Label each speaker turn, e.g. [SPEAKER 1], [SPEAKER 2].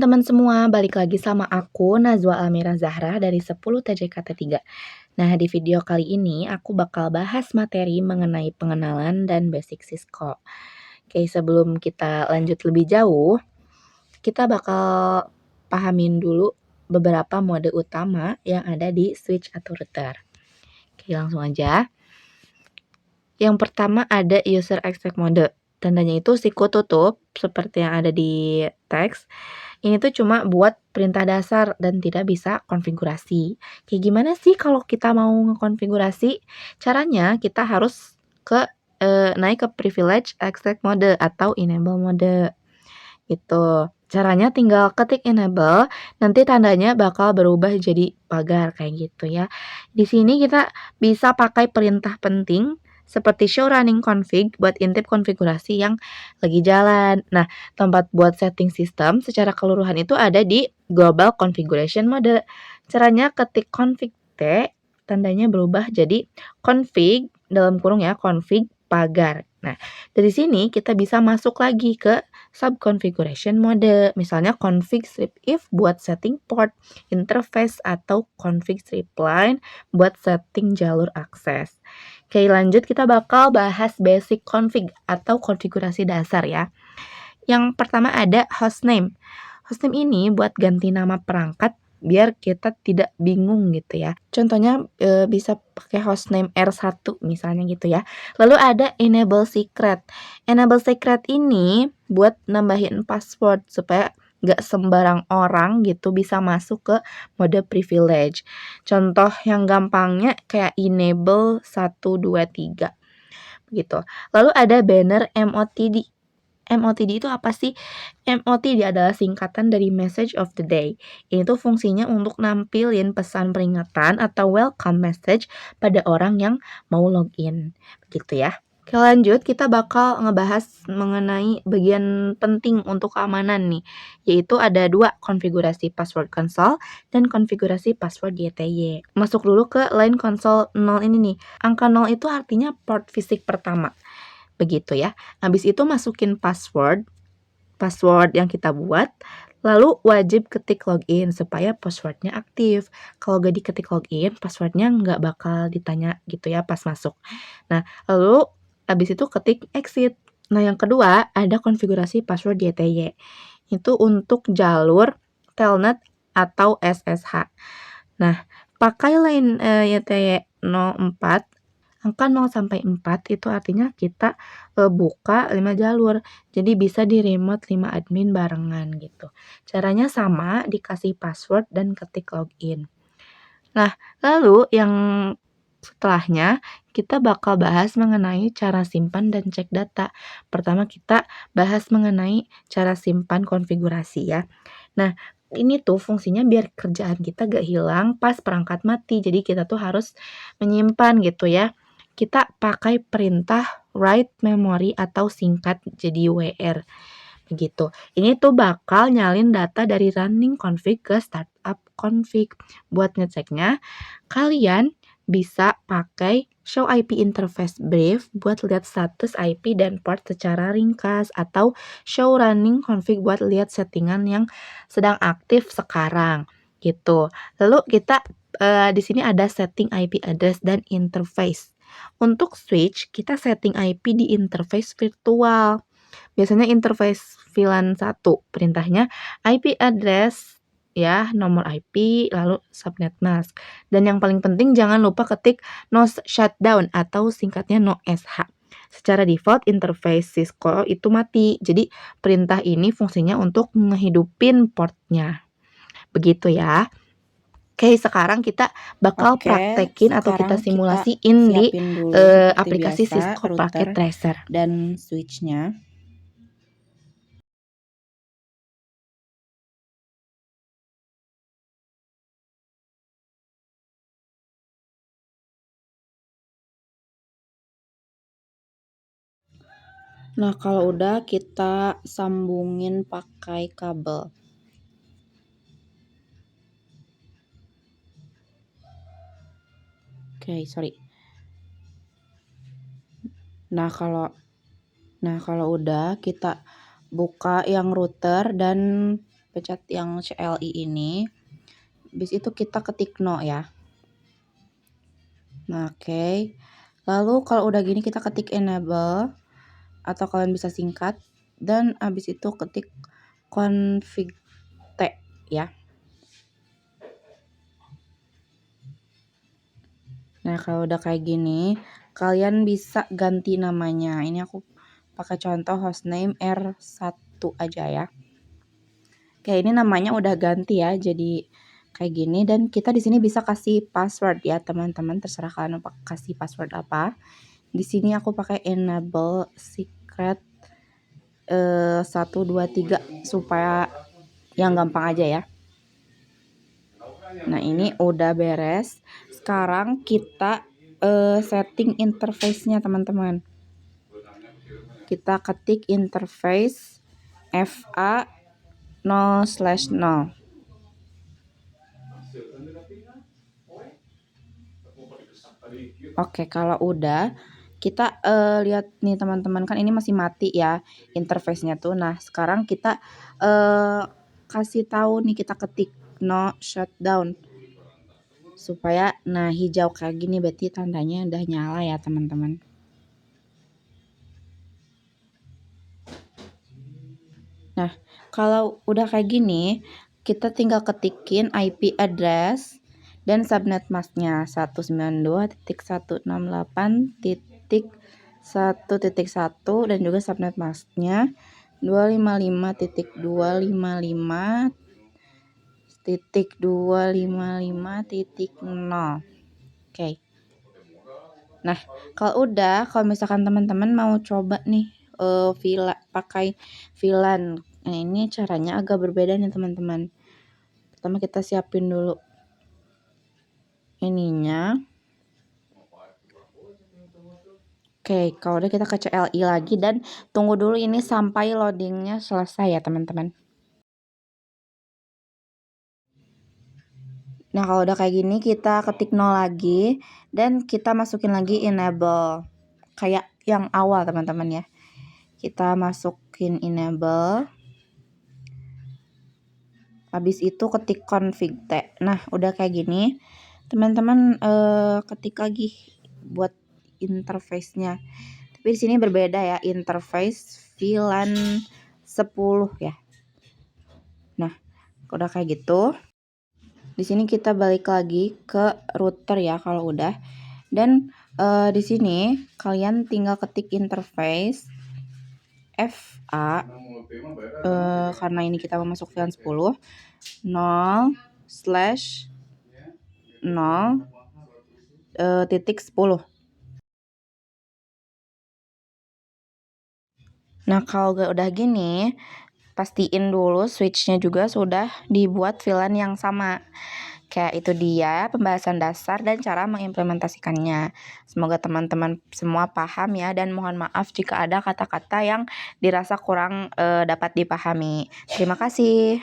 [SPEAKER 1] teman-teman semua, balik lagi sama aku Nazwa Almira Zahra dari 10 TJKT3. Nah, di video kali ini aku bakal bahas materi mengenai pengenalan dan basic Cisco. Oke, sebelum kita lanjut lebih jauh, kita bakal pahamin dulu beberapa mode utama yang ada di switch atau router. Oke, langsung aja. Yang pertama ada user expect mode. Tandanya itu siku tutup seperti yang ada di teks. Ini tuh cuma buat perintah dasar dan tidak bisa konfigurasi. Kayak gimana sih kalau kita mau ngekonfigurasi? Caranya kita harus naik ke privilege extract mode atau enable mode gitu. Caranya tinggal ketik enable, nanti tandanya bakal berubah jadi pagar kayak gitu ya. Di sini kita bisa pakai perintah penting seperti show running config buat intip konfigurasi yang lagi jalan. Nah, tempat buat setting sistem secara keseluruhan itu ada di global configuration mode. Caranya ketik config T, tandanya berubah jadi config dalam kurung ya, config pagar. Nah, dari sini kita bisa masuk lagi ke sub configuration mode, misalnya config strip if buat setting port, interface atau config strip line buat setting jalur akses. Oke, lanjut kita bakal bahas basic config atau konfigurasi dasar ya. Yang pertama ada hostname. Hostname ini buat ganti nama perangkat biar kita tidak bingung gitu ya. Contohnya bisa pakai hostname R1 misalnya gitu ya. Lalu ada enable secret. Enable secret ini buat nambahin password supaya nggak sembarang orang gitu bisa masuk ke mode privilege. Contoh yang gampangnya kayak enable 123 gitu. Lalu ada banner MOTD. MOTD itu apa sih? MOTD adalah singkatan dari message of the day. Ini tuh fungsinya untuk nampilin pesan peringatan atau welcome message pada orang yang mau login. Begitu ya. Oke, lanjut kita bakal ngebahas mengenai bagian penting untuk keamanan nih, yaitu ada dua, konfigurasi password console dan konfigurasi password YTY. Masuk dulu ke line console 0 ini nih. Angka 0 itu artinya port fisik pertama. Begitu ya. Habis itu masukin password yang kita buat, lalu wajib ketik login supaya passwordnya aktif. Kalau gak diketik login, passwordnya nggak bakal ditanya gitu ya pas masuk. Nah, lalu habis itu ketik exit. Nah, yang kedua ada konfigurasi password YTY. Itu untuk jalur telnet atau SSH. Nah, pakai line YTY 04, angka 0 sampai 4 itu artinya kita buka 5 jalur. Jadi bisa di remote 5 admin barengan gitu. Caranya sama, dikasih password dan ketik login. Nah, lalu yang setelahnya kita bakal bahas mengenai cara simpan dan cek data. Pertama kita bahas mengenai cara simpan konfigurasi ya. Nah, ini tuh fungsinya biar kerjaan kita gak hilang pas perangkat mati. Jadi kita tuh harus menyimpan gitu ya. Kita pakai perintah write memory atau singkat jadi WR. Begitu. Ini tuh bakal nyalin data dari running config ke startup config. Buat ngeceknya, kalian bisa pakai show IP interface brief buat lihat status IP dan port secara ringkas, atau show running config buat lihat settingan yang sedang aktif sekarang gitu. Lalu kita di sini ada setting IP address dan interface. Untuk switch, kita setting IP di interface virtual. Biasanya interface VLAN 1, perintahnya IP address ya, nomor IP, lalu subnet mask. Dan yang paling penting jangan lupa ketik no shutdown atau singkatnya no SH. Secara default interface Cisco itu mati. Jadi perintah ini fungsinya untuk ngehidupin portnya. Begitu ya. Oke, sekarang kita bakal
[SPEAKER 2] Oke,
[SPEAKER 1] praktekin atau kita
[SPEAKER 2] sekarang kita
[SPEAKER 1] simulasiin di
[SPEAKER 2] siapin dulu seperti
[SPEAKER 1] aplikasi
[SPEAKER 2] biasa
[SPEAKER 1] Cisco Packet
[SPEAKER 2] router
[SPEAKER 1] Tracer.
[SPEAKER 2] dan switch-nya. Nah, kalau udah kita sambungin pakai kabel. Oke, sorry. Nah, kalau udah kita buka yang router dan pencet yang CLI ini. Habis itu kita ketik no ya. Nah, oke. Lalu kalau udah gini kita ketik enable atau kalian bisa singkat dan habis itu ketik config T ya. Nah, kalau udah kayak gini, kalian bisa ganti namanya. Ini aku pakai contoh hostname R1 aja ya. Oke, ini namanya udah ganti ya, jadi kayak gini. Dan kita di sini bisa kasih password ya, teman-teman. Terserah kalian mau kasih password apa. Di sini aku pakai enable secret 1, 2, 3 supaya yang gampang aja ya. Nah, ini udah beres. Sekarang kita setting interface-nya, teman-teman. Kita ketik interface FA 0/0. Oke, kalau udah kita lihat nih teman-teman, kan ini masih mati ya interface-nya tuh. Nah, sekarang kita kasih tahu nih, kita ketik no shutdown supaya nah hijau kayak gini berarti tandanya udah nyala ya teman-teman. Nah, kalau udah kayak gini, kita tinggal ketikin IP address dan subnet masknya 192.168.1.1 dan juga subnet masknya 255.255.255.0. Oke. Nah, kalau misalkan teman-teman mau coba nih pakai VLAN. Nah, ini caranya agak berbeda nih teman-teman. Pertama kita siapin dulu ininya. Oke, kalau udah kita ke CLI lagi dan tunggu dulu ini sampai loadingnya selesai ya teman-teman. Nah, kalau udah kayak gini kita ketik 0 lagi dan kita masukin lagi enable kayak yang awal teman-teman ya. Kita masukin enable. Habis itu ketik config T. Nah, udah kayak gini. Teman-teman ketik lagi buat interface-nya. Tapi di sini berbeda ya, interface VLAN 10 ya. Nah, udah kayak gitu. Di sini kita balik lagi ke router ya kalau udah. Dan di sini kalian tinggal ketik interface FA karena ini kita mau masuk VLAN 10 0/0.10. Nah, kalau udah gini, pastiin dulu switch-nya juga sudah dibuat VLAN yang sama. Kayak itu dia pembahasan dasar dan cara mengimplementasikannya. Semoga teman-teman semua paham ya, dan mohon maaf jika ada kata-kata yang dirasa kurang dapat dipahami. Terima kasih.